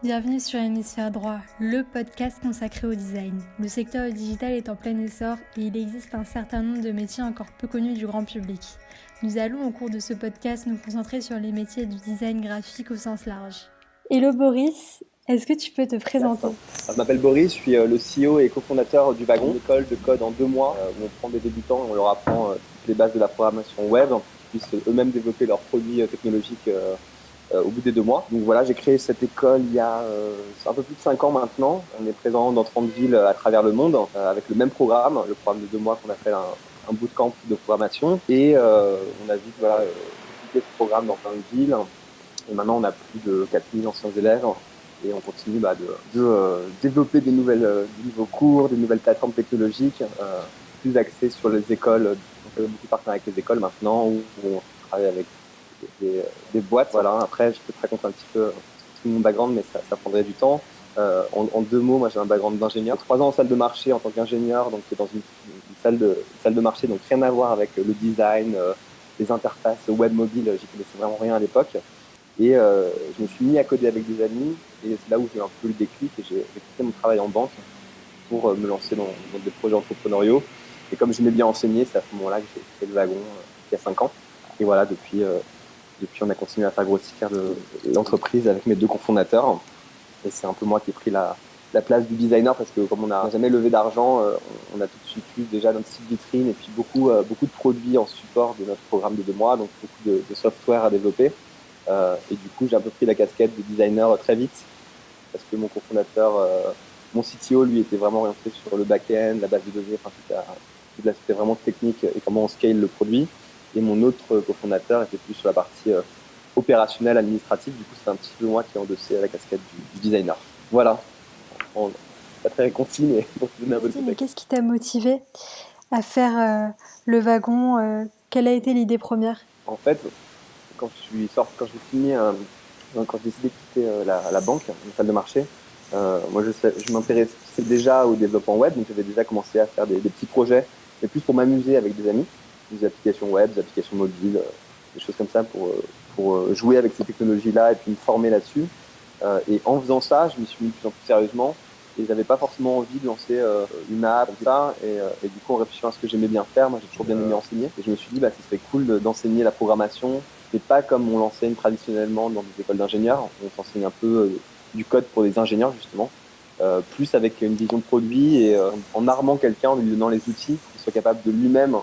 Bienvenue sur Hémisphère Droit, le podcast consacré au design. Le secteur digital est en plein essor et il existe un certain nombre de métiers encore peu connus du grand public. Nous allons au cours de ce podcast nous concentrer sur les métiers du design graphique au sens large. Hello Boris, est-ce que tu peux te présenter ? Je m'appelle Boris, je suis le CEO et cofondateur du Wagon, une école de code en 2 mois où on prend des débutants et on leur apprend toutes les bases de la programmation web pour qu'ils puissent eux-mêmes développer leurs produits technologiques au bout des 2 mois. Donc voilà, j'ai créé cette école il y a un peu plus de 5 ans maintenant. On est présent dans 30 villes à travers le monde avec le même programme, le programme de 2 mois qu'on appelle un bootcamp de programmation. Et on a vite dupliqué ce programme dans plein de villes. Et maintenant, on a plus de 4000 anciens élèves. Et on continue de développer des nouveaux cours, des nouvelles plateformes technologiques, plus axées sur les écoles. On fait beaucoup de partenariats avec les écoles maintenant, où on travaille avec des boîtes. Voilà. Après, je peux te raconter un petit peu tout mon background, mais ça prendrait du temps. En 2 mots, moi j'ai un background d'ingénieur. 3 ans en salle de marché en tant qu'ingénieur, donc dans une salle de marché, donc rien à voir avec le design, les interfaces web mobile. J'y connaissais vraiment rien à l'époque. Et je me suis mis à coder avec des amis, et c'est là où j'ai eu un peu le déclic, et j'ai quitté mon travail en banque pour me lancer dans des projets entrepreneuriaux. Et comme j'aimais bien enseigner, c'est à ce moment-là que j'ai créé le Wagon il y a 5 ans. Et voilà, depuis on a continué à faire grossir l'entreprise avec mes 2 cofondateurs. Et c'est un peu moi qui ai pris la place du designer, parce que comme on n'a jamais levé d'argent, on a tout de suite eu déjà notre site vitrine et puis beaucoup de produits en support de notre programme de 2 mois, donc beaucoup de software à développer. Et du coup, j'ai un peu pris la casquette de designer très vite, parce que mon cofondateur, mon CTO, lui, était vraiment orienté sur le back-end, la base de données, enfin tout l'aspect vraiment technique et comment on scale le produit. Et mon autre cofondateur était plus sur la partie opérationnelle, administrative. Du coup, c'était un petit peu moi qui ai endossé la casquette du designer. Voilà. Pas très concis, mais pour te donner un peu de contexte. Qu'est-ce qui t'a motivé à faire le wagon Quelle a été l'idée première ? En fait, quand j'ai décidé de quitter la banque, une salle de marché, moi je m'intéressais déjà au développement web, donc j'avais déjà commencé à faire des petits projets, mais plus pour m'amuser avec des amis, des applications web, des applications mobiles, des choses comme ça pour jouer avec ces technologies-là et puis me former là-dessus. Et en faisant ça, je m'y suis mis de plus en plus sérieusement, et j'avais pas forcément envie de lancer une app comme ça. Et du coup, en réfléchissant à ce que j'aimais bien faire, moi j'ai toujours bien aimé enseigner, et je me suis dit ce serait cool d'enseigner la programmation, mais pas comme on l'enseigne traditionnellement dans des écoles d'ingénieurs. On s'enseigne un peu du code pour des ingénieurs justement, plus avec une vision de produit, et en armant quelqu'un, en lui donnant les outils pour qu'il soit capable de lui-même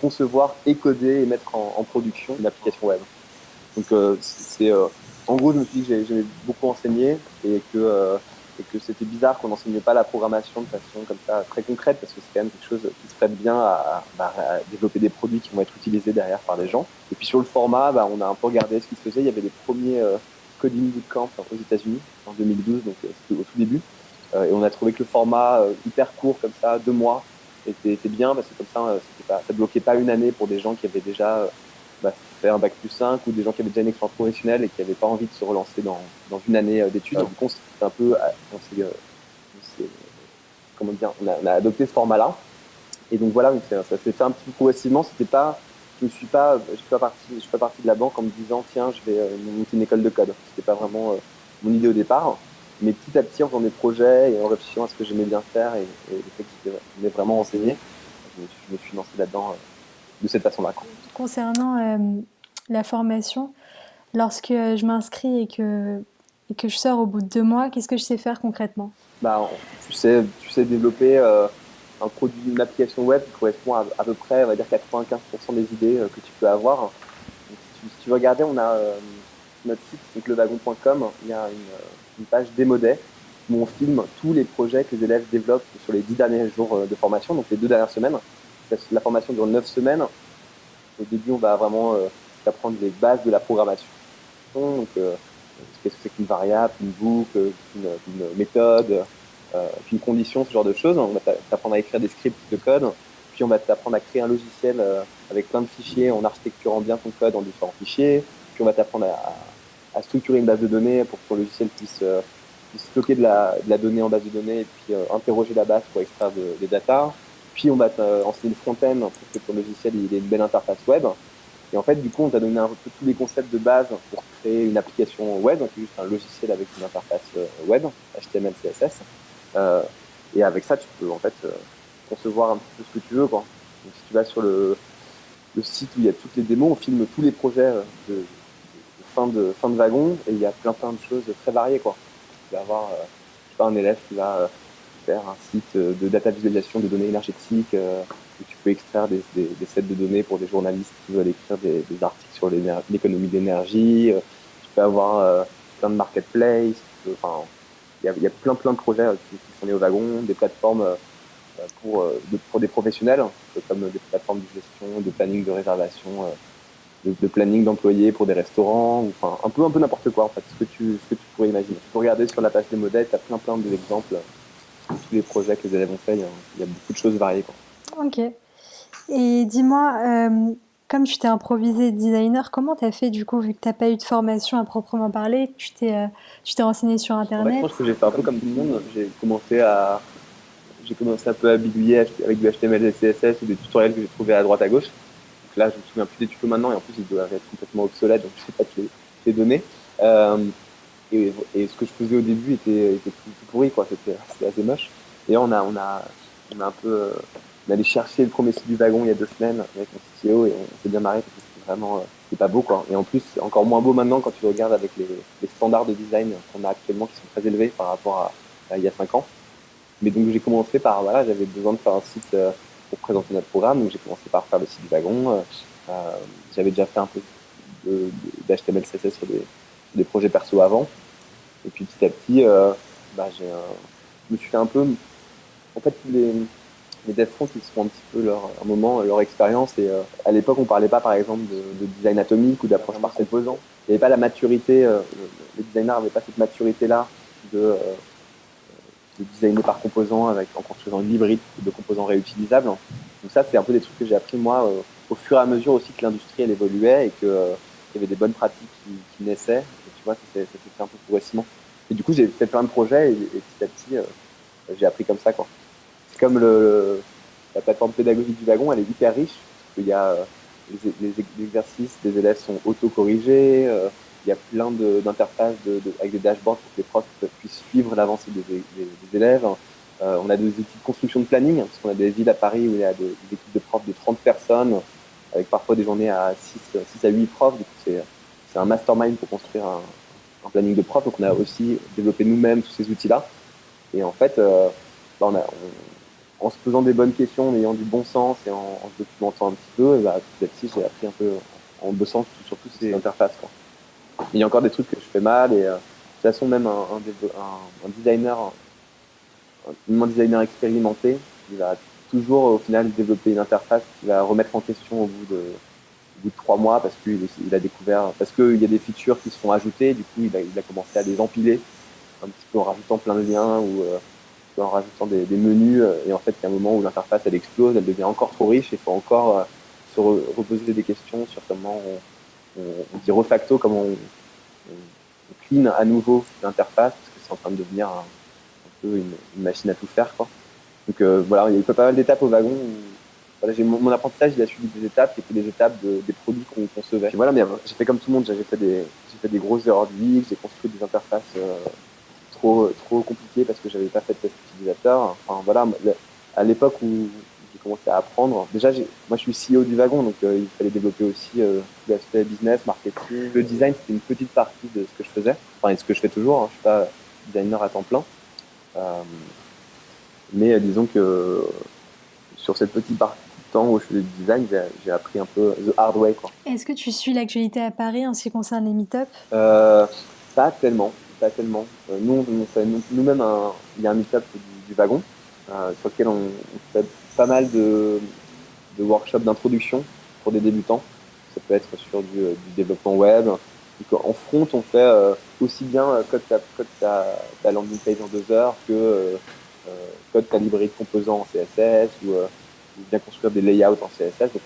concevoir et coder et mettre en production une application web. Donc en gros, je me suis dit que j'aimais beaucoup enseigner, et que c'était bizarre qu'on n'enseigne pas la programmation de façon comme ça très concrète, parce que c'est quand même quelque chose qui se prête bien à développer des produits qui vont être utilisés derrière par des gens. Et puis sur le format, on a un peu regardé ce qui se faisait. Il y avait les premiers coding bootcamp aux États-Unis en 2012, donc c'était au tout début. Et on a trouvé que le format hyper court comme ça, 2 mois, était bien, parce que comme ça, ça bloquait pas une année pour des gens qui avaient déjà fait un bac+5, ou des gens qui avaient déjà une expérience professionnelle et qui n'avaient pas envie de se relancer dans une année d'études. Du coup, c'est un peu, on a adopté ce format-là. Et donc voilà, ça s'est fait un petit peu progressivement. Je suis pas parti de la banque en me disant tiens, je vais monter une école de code. C'était pas vraiment mon idée au départ. Mais petit à petit, en faisant des projets et en réfléchissant à ce que j'aimais bien faire, et le fait que j'aimais vraiment enseigner, je me suis lancé là-dedans de cette façon-là. Concernant la formation, lorsque je m'inscris et que je sors au bout de 2 mois, qu'est-ce que je sais faire concrètement ? Tu sais développer un produit, une application web qui correspond à peu près, on va dire 95% des idées que tu peux avoir. Donc, si tu veux regarder, on a notre site, donc lewagon.com, il y a une page Démo Day où on filme tous les projets que les élèves développent sur les 10 derniers jours de formation, donc les 2 dernières semaines. La formation dure 9 semaines. Au début, on va vraiment apprendre les bases de la programmation. Donc, qu'est-ce que c'est qu'une variable, une boucle, une méthode, puis une condition, ce genre de choses. On va t'apprendre à écrire des scripts de code, puis on va t'apprendre à créer un logiciel avec plein de fichiers, en architecturant bien ton code en différents fichiers, puis on va t'apprendre à structurer une base de données pour que ton logiciel puisse stocker de la donnée en base de données, et puis interroger la base pour extraire des datas. Puis on va enseigner le front-end pour que ton logiciel ait une belle interface web. Et en fait, du coup, on t'a donné un peu tous les concepts de base pour créer une application web, donc juste un logiciel avec une interface web, HTML, CSS. Et avec ça, tu peux en fait concevoir un petit peu ce que tu veux, quoi. Donc, si tu vas sur le site où il y a toutes les démos, on filme tous les projets fin de wagon, et il y a plein de choses très variées, quoi. Tu vas avoir je sais pas, un élève qui va faire un site de data visualisation de données énergétiques, où tu peux extraire des sets de données pour des journalistes qui veulent écrire des articles sur l'économie d'énergie. Tu peux avoir plein de marketplaces. Il y a plein de projets qui sont liés au wagon, des plateformes pour des professionnels, comme des plateformes de gestion, de planning de réservation, de planning d'employés pour des restaurants, ou, enfin un peu n'importe quoi en fait, ce que tu pourrais imaginer. Tu peux regarder sur la page des modèles, tu as plein d'exemples de tous les projets que les élèves ont fait. Il y a beaucoup de choses variées, quoi. Ok. Et dis-moi, comme tu t'es improvisé designer, comment t'as fait du coup, vu que t'as pas eu de formation à proprement parler, tu t'es renseigné sur En fait, je Internet? pense que j'ai fait un peu comme tout le monde. J'ai commencé un peu à bidouiller avec du HTML et CSS ou des tutoriels que j'ai trouvés à droite à gauche. Donc là, je me souviens plus des tutos maintenant, et en plus, ils doivent être complètement obsolètes, donc je sais pas te les donner. Euh, et ce que je faisais au début était tout pourri, quoi. C'était assez moche. Et on a un peu, on allait chercher le premier site du wagon il y a 2 semaines avec mon CTO, et on s'est bien marré parce que c'était vraiment, c'était pas beau, quoi. Et en plus, c'est encore moins beau maintenant quand tu regardes avec les standards de design qu'on a actuellement, qui sont très élevés par rapport à il y a 5 ans. Mais donc j'ai commencé par, voilà, j'avais besoin de faire un site pour présenter notre programme, donc j'ai commencé par faire le site du wagon. J'avais déjà fait un peu d'HTML, CSS sur des projets perso avant. Et puis petit à petit, je me suis fait un peu. En fait, les dev front, ils se font un petit peu un moment, leur expérience. Et à l'époque, on parlait pas, par exemple, de design atomique ou d'approche par composant. Il n'y avait pas la maturité, les designers n'avaient pas cette maturité-là de designer par composant en construisant une hybride de composants réutilisables. Donc ça, c'est un peu des trucs que j'ai appris, moi, au fur et à mesure aussi que l'industrie, elle évoluait, et qu'il y avait des bonnes pratiques qui naissaient. Et tu vois, ça s'est fait un peu progressivement. Et du coup, j'ai fait plein de projets, et petit à petit, j'ai appris comme ça, quoi. C'est comme la plateforme pédagogique du wagon, elle est hyper riche, parce qu'il y a les exercices des élèves sont auto-corrigés, il y a plein d'interfaces avec des dashboards pour que les profs puissent suivre l'avancée des élèves. On a des outils de construction de planning, parce qu'on a des villes à Paris où il y a des équipes de profs de 30 personnes, avec parfois des journées à 6 à 8 profs. Du coup, c'est un mastermind pour construire un planning de profs. Donc on a aussi développé nous-mêmes tous ces outils-là. Et en fait, en se posant des bonnes questions, en ayant du bon sens, et en se documentant un petit peu, et petit à petit, j'ai appris un peu en bossant sur toutes ces interfaces, quoi. Mais il y a encore des trucs que je fais mal, et de toute façon, même un designer, un designer expérimenté, il va toujours au final développer une interface qui va remettre en question au bout de 3 mois, parce qu'il a découvert, parce qu'il y a des features qui se sont ajoutées. Du coup, il a commencé à les empiler un petit peu en rajoutant plein de liens, ou en rajoutant des menus. Et en fait, il y a un moment où l'interface, elle explose, elle devient encore trop riche, et il faut encore reposer des questions sur comment on dit refacto, comment on clean à nouveau l'interface, parce que c'est en train de devenir un peu une machine à tout faire, quoi. Donc voilà, il y a eu pas mal d'étapes au wagon où, voilà, mon apprentissage, il a suivi des étapes qui étaient des étapes des produits qu'on concevait. Puis voilà, mais j'ai fait comme tout le monde, j'ai fait des grosses erreurs de UX, j'ai construit des interfaces trop compliquées parce que j'avais pas fait de test utilisateur. Enfin voilà, à l'époque où j'ai commencé à apprendre, déjà moi je suis CEO du wagon, donc il fallait développer aussi tout l'aspect business, marketing. Le design, c'était une petite partie de ce que je faisais, enfin, et ce que je fais toujours, hein. Je suis pas designer à temps plein. Mais disons que sur cette petite partie de temps où je faisais du design, j'ai appris un peu the hard way, quoi. Est-ce que tu suis l'actualité à Paris en ce qui concerne les meet-up? Euh, Pas tellement, pas tellement. On fait nous-mêmes il y a un meet-up du wagon, sur lequel on fait pas mal de workshops d'introduction pour des débutants. Ça peut être sur du développement web. Donc, en front, on fait aussi bien code ta landing page en 2 heures que code ta librairie de composants en CSS, ou bien construire des layouts en CSS. Donc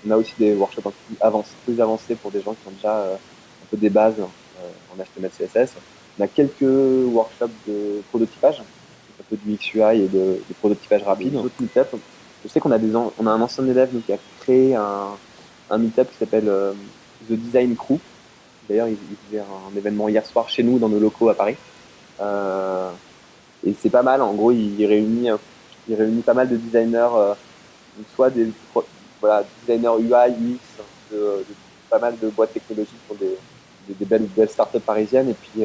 on a aussi des workshops un peu plus avancés pour des gens qui ont déjà un peu des bases en HTML, CSS. On a quelques workshops de prototypage, un peu du XUI et de prototypage rapide. Je sais qu'on a un ancien élève qui a créé un meet-up qui s'appelle The Design Crew. D'ailleurs, ils faisaient un événement hier soir chez nous, dans nos locaux à Paris. Euh, et c'est pas mal. En gros, il réunit pas mal de designers, soit voilà, designers UI, UX, de pas mal de boîtes technologiques pour des belles startups parisiennes. Et puis,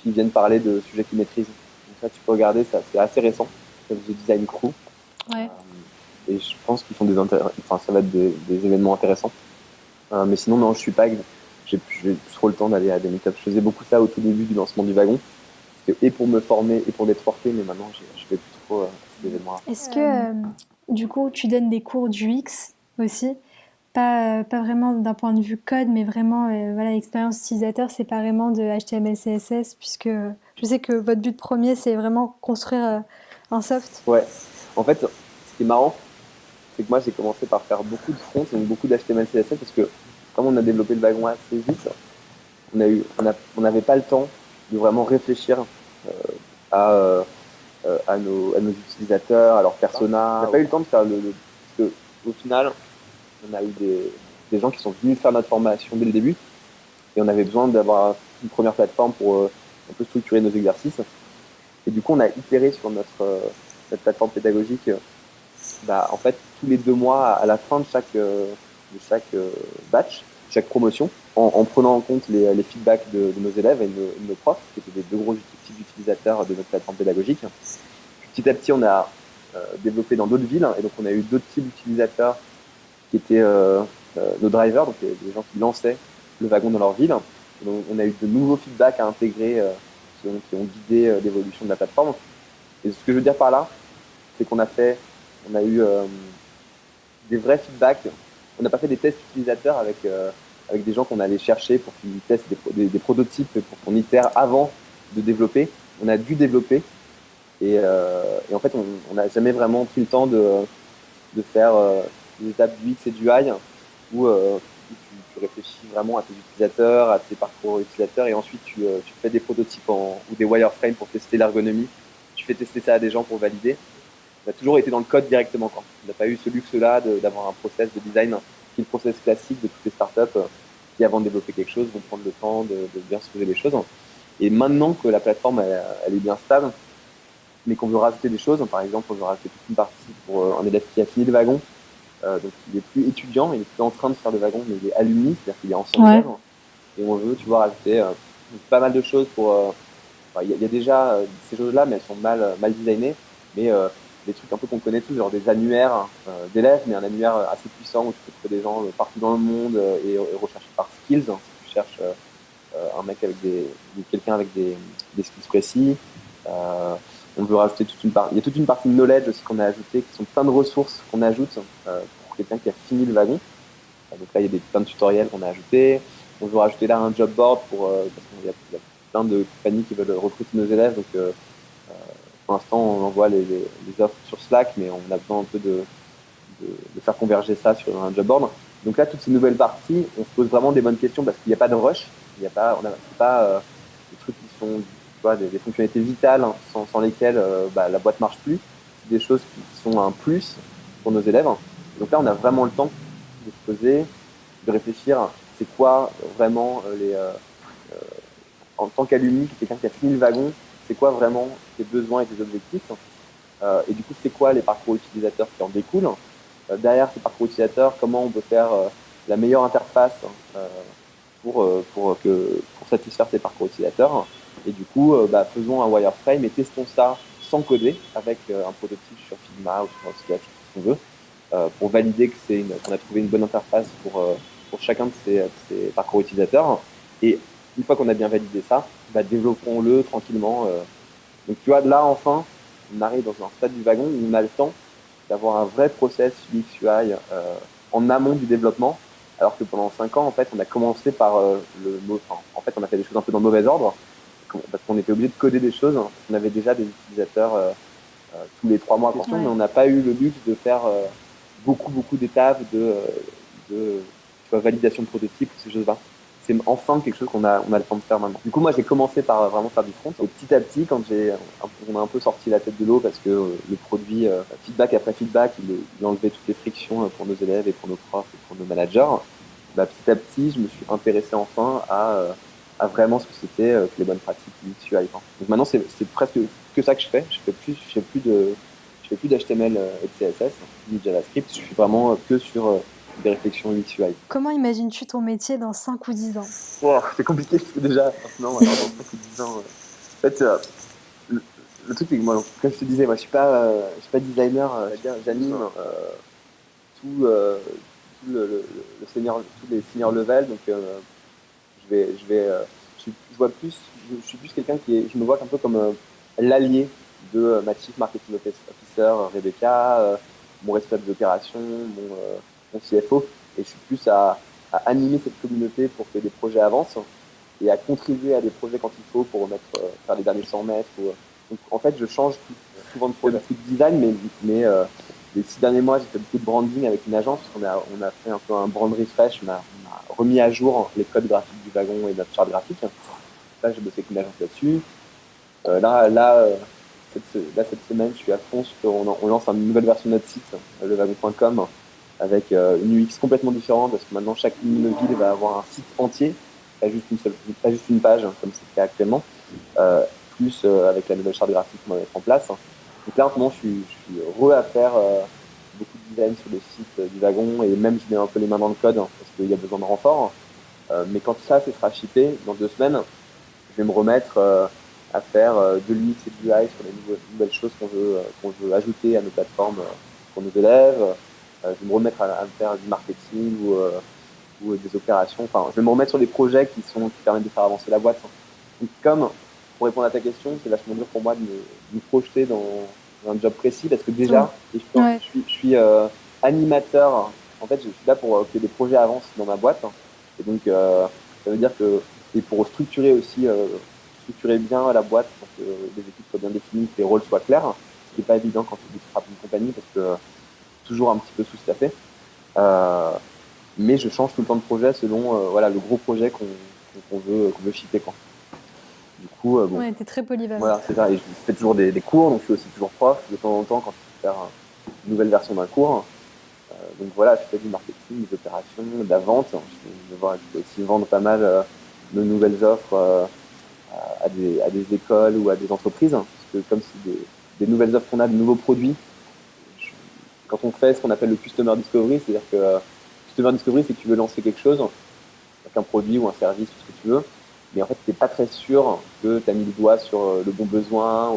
ils viennent parler de sujets qu'ils maîtrisent. Donc ça, tu peux regarder, ça, c'est assez récent. The Design Crew. Ouais. Et je pense qu'ils font enfin, ça va être des événements intéressants. Mais sinon, non, je suis pas, j'ai plus trop le temps d'aller à des meet-ups. Je faisais beaucoup ça au tout début du lancement du wagon. Et pour me former et pour networker, mais maintenant, je fais plus trop ces événements-là. Est-ce que, du coup, tu donnes des cours d'UX aussi? Pas vraiment d'un point de vue code, mais vraiment, voilà, l'expérience utilisateur, c'est pas vraiment de HTML, CSS, puisque je sais que votre but premier, c'est vraiment construire un soft. Ouais. En fait, ce qui est marrant, c'est que moi, j'ai commencé par faire beaucoup de front, donc beaucoup d'HTML, CSS, parce que comme on a développé le wagon assez vite, on n'avait pas le temps de vraiment réfléchir à, euh, à nos utilisateurs, à leur persona. On n'a pas eu le temps de faire parce qu'au final, on a eu des gens qui sont venus faire notre formation dès le début, et on avait besoin d'avoir une première plateforme pour un peu structurer nos exercices. Et du coup, on a itéré sur notre plateforme pédagogique. En fait, tous les 2 mois, à la fin de chaque batch, chaque promotion, en prenant en compte les feedbacks de nos élèves et de nos profs, qui étaient des deux gros types d'utilisateurs de notre plateforme pédagogique. Petit à petit, on a développé dans d'autres villes, et donc on a eu d'autres types d'utilisateurs qui étaient nos drivers, donc les gens qui lançaient le wagon dans leur ville. Et donc, on a eu de nouveaux feedbacks à intégrer qui ont guidé l'évolution de la plateforme. Et ce que je veux dire par là, c'est on a eu des vrais feedbacks. On n'a pas fait des tests utilisateurs avec des gens qu'on allait chercher pour qu'ils testent des prototypes pour qu'on itère avant de développer. On a dû développer et en fait, on n'a jamais vraiment pris le temps de faire des étapes du X et du Y où tu réfléchis vraiment à tes utilisateurs, à tes parcours utilisateurs et ensuite tu fais des prototypes ou des wireframes pour tester l'ergonomie. Tu fais tester ça à des gens pour valider. On a toujours été dans le code directement. Quoi. On n'a pas eu ce luxe-là d'avoir un process de design qui est le process classique de toutes les startups qui, avant de développer quelque chose, vont prendre le temps de bien se poser les choses. Et maintenant que la plateforme elle est bien stable, mais qu'on veut rajouter des choses, par exemple, on veut rajouter toute une partie pour un élève qui a fini le wagon, donc il n'est plus étudiant, il n'est plus en train de faire le wagon, mais il est alumni, c'est-à-dire qu'il est ancien élève. Et on veut, tu vois, rajouter pas mal de choses pour. Il y a déjà ces choses-là, mais elles sont mal designées. Mais des trucs un peu qu'on connaît tous, genre des annuaires d'élèves, mais un annuaire assez puissant où tu peux trouver des gens partout dans le monde et rechercher par skills. Hein, si tu cherches un mec quelqu'un avec des skills précis. On veut rajouter toute une partie. Il y a toute une partie de knowledge aussi qu'on a ajouté, qui sont plein de ressources qu'on ajoute pour quelqu'un qui a fini le wagon. Donc là, il y a plein de tutoriels qu'on a ajoutés. On veut rajouter là un job board parce qu'il y a plein de compagnies qui veulent recruter nos élèves. Donc pour l'instant, on envoie les offres sur Slack, mais on a besoin un peu de faire converger ça sur un job board. Donc là, toutes ces nouvelles parties, on se pose vraiment des bonnes questions parce qu'il n'y a pas de rush. On n'a pas des trucs qui sont des fonctionnalités vitales sans lesquelles la boîte marche plus. C'est des choses qui sont un plus pour nos élèves. Donc là, on a vraiment le temps de se poser, de réfléchir. C'est quoi vraiment en tant qu'alumni, quelqu'un qui a fini le wagon, c'est quoi vraiment tes besoins et tes objectifs et du coup, c'est quoi les parcours utilisateurs qui en découlent derrière ces parcours utilisateurs, comment on peut faire la meilleure interface pour satisfaire ces parcours utilisateurs. Et du coup, faisons un wireframe et testons ça sans coder avec un prototype sur Figma ou sur Sketch, ce qu'on veut, pour valider qu'on a trouvé une bonne interface pour chacun de ces parcours utilisateurs. Et une fois qu'on a bien validé ça, développons-le tranquillement. Donc tu vois, là enfin, on arrive dans un stade du wagon où on a le temps d'avoir un vrai process UX UI en amont du développement, alors que pendant 5 ans, en fait, on a commencé par en fait, on a fait des choses un peu dans le mauvais ordre, parce qu'on était obligé de coder des choses. On avait déjà des utilisateurs tous les 3 mois, attention, mais on n'a pas eu le luxe de faire beaucoup d'étapes de validation de prototypes, ces choses-là. c'est enfin quelque chose qu'on a le temps de faire maintenant. Du coup, moi, j'ai commencé par vraiment faire du front. Et petit à petit, quand on a un peu sorti la tête de l'eau parce que le produit, feedback après feedback, il enlevait toutes les frictions pour nos élèves et pour nos profs et pour nos managers. Petit à petit, je me suis intéressé enfin à vraiment ce que c'était que les bonnes pratiques UX UI. Donc maintenant, c'est presque que ça que je fais. Je fais plus d'HTML et de CSS, ni de JavaScript. Je suis vraiment que sur des réflexions UX UI. Comment imagines-tu ton métier dans 5 ou 10 ans? Wow, c'est compliqué parce que déjà, maintenant, alors, dans 5 ou 10 ans, en fait, le truc, c'est que moi, comme je te disais, moi, je suis pas designer, j'anime tout le senior, tous les senior level, donc je vais, je vois plus, je suis plus quelqu'un je me vois un peu comme l'allié de ma chief marketing officer, Rebecca, mon responsable des opérations, mon CFO, et je suis plus à animer cette communauté pour que des projets avancent et à contribuer à des projets quand il faut pour faire les derniers 100 mètres. Donc, en fait, je change souvent de projet, beaucoup de design, mais les 6 derniers mois, j'ai fait beaucoup de branding avec une agence. On a fait un peu un brand refresh. On a remis à jour les codes graphiques du wagon et notre charte graphique. Là, j'ai bossé avec une agence là-dessus. Cette semaine, je suis à fond on lance une nouvelle version de notre site, lewagon.com, avec une UX complètement différente parce que maintenant, chaque ville va avoir un site entier, pas juste une page, comme c'est le cas actuellement, plus avec la nouvelle charte graphique qu'on va mettre en place. Donc là, en ce moment, je suis à faire beaucoup de design sur le site du wagon et même je mets un peu les mains dans le code parce qu'il y a besoin de renfort. Mais quand ça sera shippé, dans 2 semaines, je vais me remettre à faire de l'UX et de l'UI sur les nouvelles choses qu'on veut ajouter à nos plateformes pour nos élèves. Je vais me remettre à faire du marketing ou des opérations. Enfin, je vais me remettre sur des projets qui permettent de faire avancer la boîte. Donc, pour répondre à ta question, c'est vachement dur pour moi de me projeter dans un job précis parce que déjà, je suis animateur. En fait, je suis là pour que des projets avancent dans ma boîte. Et donc, ça veut dire et pour structurer aussi, structurer bien la boîte pour que les équipes soient bien définies, que les rôles soient clairs, ce qui n'est pas évident quand tu frappes une compagnie parce que toujours un petit peu sous-staffé. Mais je change tout le temps de projet selon le gros projet qu'on veut shipper. Du coup, Ouais, t'es très polyvalent. Voilà, c'est ça. Et je fais toujours des cours, donc je suis aussi toujours prof. De temps en temps, quand il faut faire une nouvelle version d'un cours. Donc voilà, je fais du marketing, des opérations, de la vente. Je peux aussi vendre pas mal de nouvelles offres à des écoles ou à des entreprises. Parce que comme c'est des nouvelles offres qu'on a, de nouveaux produits, quand on fait ce qu'on appelle le Customer Discovery, c'est-à-dire que Customer Discovery, c'est que tu veux lancer quelque chose, avec un produit ou un service, tout ce que tu veux, mais en fait, tu n'es pas très sûr que tu as mis le doigt sur le bon besoin,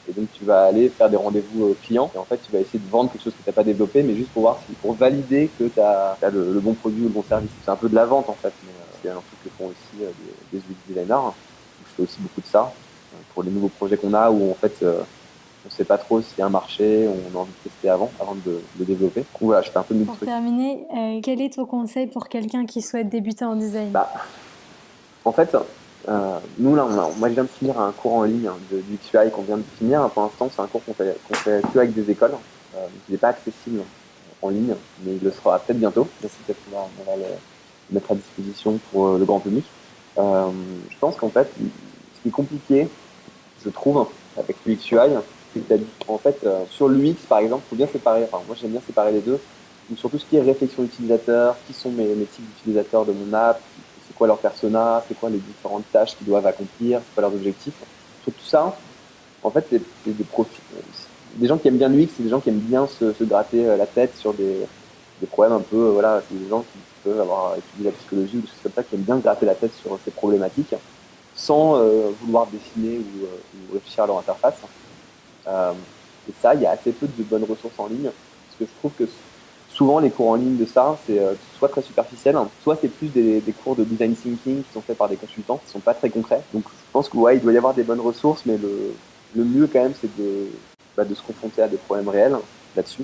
et donc tu vas aller faire des rendez-vous clients, et en fait, tu vas essayer de vendre quelque chose que tu n'as pas développé, mais juste pour valider que tu as le bon produit ou le bon service. C'est un peu de la vente, en fait, mais c'est un truc que font aussi des UX designers. Donc, je fais aussi beaucoup de ça pour les nouveaux projets qu'on a, où en fait, on ne sait pas trop s'il y a un marché, on a envie de tester avant de le développer. Donc, voilà, je fais un peu de Pour terminer, quel est ton conseil pour quelqu'un qui souhaite débuter en design? En fait, nous là, moi je viens de finir un cours en ligne du QI qu'on vient de finir. Pour l'instant, c'est un cours qu'on fait que avec des écoles. Donc il n'est pas accessible en ligne, mais il le sera peut-être bientôt. Donc peut-être qu'on va le mettre à disposition pour le grand public. Je pense qu'en fait, ce qui est compliqué, je trouve, avec l'UX UI, c'est que en fait, sur l'UX par exemple, il faut bien séparer. Enfin, moi j'aime bien séparer les deux. Donc, sur tout ce qui est réflexion utilisateur, qui sont mes types d'utilisateurs de mon app, c'est quoi leur persona, c'est quoi les différentes tâches qu'ils doivent accomplir, c'est quoi leurs objectifs. Sur tout ça, en fait, c'est des profils. Des gens qui aiment bien l'UX, c'est des gens qui aiment bien se gratter la tête sur des problèmes un peu. Voilà, c'est des gens qui peuvent avoir étudié la psychologie ou des choses comme ça, qui aiment bien se gratter la tête sur ces problématiques sans vouloir dessiner ou réfléchir à leur interface. Et ça, il y a assez peu de bonnes ressources en ligne, parce que je trouve que souvent les cours en ligne de ça, c'est soit très superficiel, soit c'est plus des cours de design thinking qui sont faits par des consultants, qui sont pas très concrets. Donc je pense que il doit y avoir des bonnes ressources, mais le mieux quand même, c'est de se confronter à des problèmes réels là-dessus.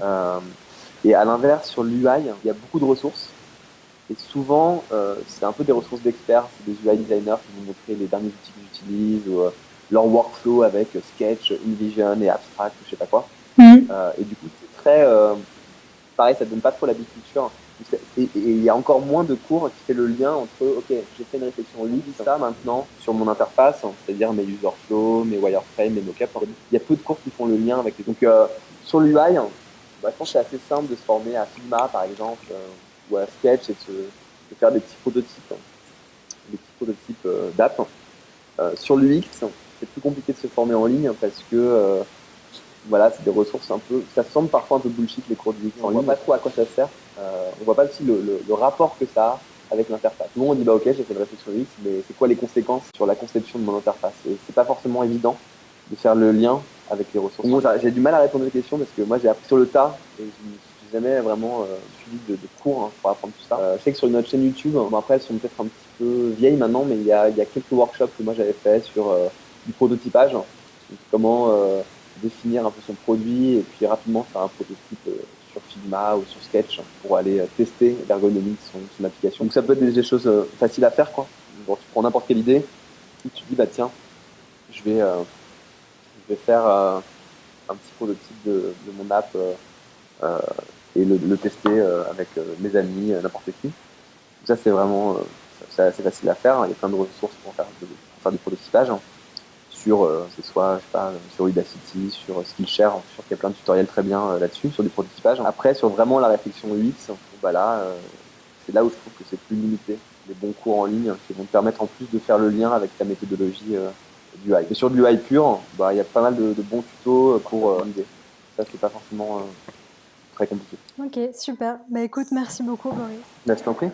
Et à l'inverse, sur l'UI, il y a beaucoup de ressources. Et souvent, c'est un peu des ressources d'experts, c'est des UI designers qui vont montrer les derniers outils qu'ils utilisent, ou leur workflow avec Sketch, InVision et Abstract, je sais pas quoi. Et du coup, c'est très... pareil, ça te donne pas trop la big picture. Et il y a encore moins de cours qui fait le lien entre, ok, j'ai fait une réflexion UX, ça maintenant sur mon interface, c'est-à-dire mes user flow, mes wireframes, mes mockups. Il y a peu de cours qui font le lien avec les. Donc sur l'UI, je pense que c'est assez simple de se former à Figma par exemple, ou à Sketch et de faire des petits prototypes d'app. Sur l'UX, c'est plus compliqué de se former en ligne parce que voilà, c'est des ressources un peu. Ça semble parfois un peu bullshit les cours d'UX en ligne. On voit pas trop à quoi ça sert. On voit pas aussi le rapport que ça a avec l'interface. Nous, on dit bah ok, j'ai fait une réflexion UX, mais c'est quoi les conséquences sur la conception de mon interface? Et c'est pas forcément évident de faire le lien avec les ressources. Bon, j'ai du mal à répondre aux questions parce que moi j'ai appris sur le tas et j'ai jamais vraiment suivi de cours pour apprendre tout ça. Je sais que sur notre chaîne YouTube, bon, après elles sont peut-être un petit peu vieilles maintenant, mais il y a quelques workshops que moi j'avais fait sur du prototypage, donc comment définir un peu son produit et puis rapidement faire un prototype sur Figma ou sur Sketch pour aller tester l'ergonomie de son application. Donc ça peut être des choses faciles à faire, quoi. Genre, tu prends n'importe quelle idée et tu te dis bah tiens, je vais faire un petit prototype de mon app et le tester avec mes amis, n'importe qui. Ça c'est vraiment c'est assez facile à faire. Il y a plein de ressources pour faire du prototypage. Sur, c'est soit, je sais pas, sur Udacity, sur Skillshare, je suis sûr qu'il y a plein de tutoriels très bien là-dessus, sur du prototypage. Après, sur vraiment la réflexion UX, bah là, c'est là où je trouve que c'est plus limité. Les bons cours en ligne qui vont te permettre en plus de faire le lien avec ta méthodologie du UI. Mais sur du UI pur, bah, il y a pas mal de bons tutos pour l'idée. Ça, c'est pas forcément très compliqué. Ok, super. Bah écoute, merci beaucoup, Boris. Là, je t'en prie.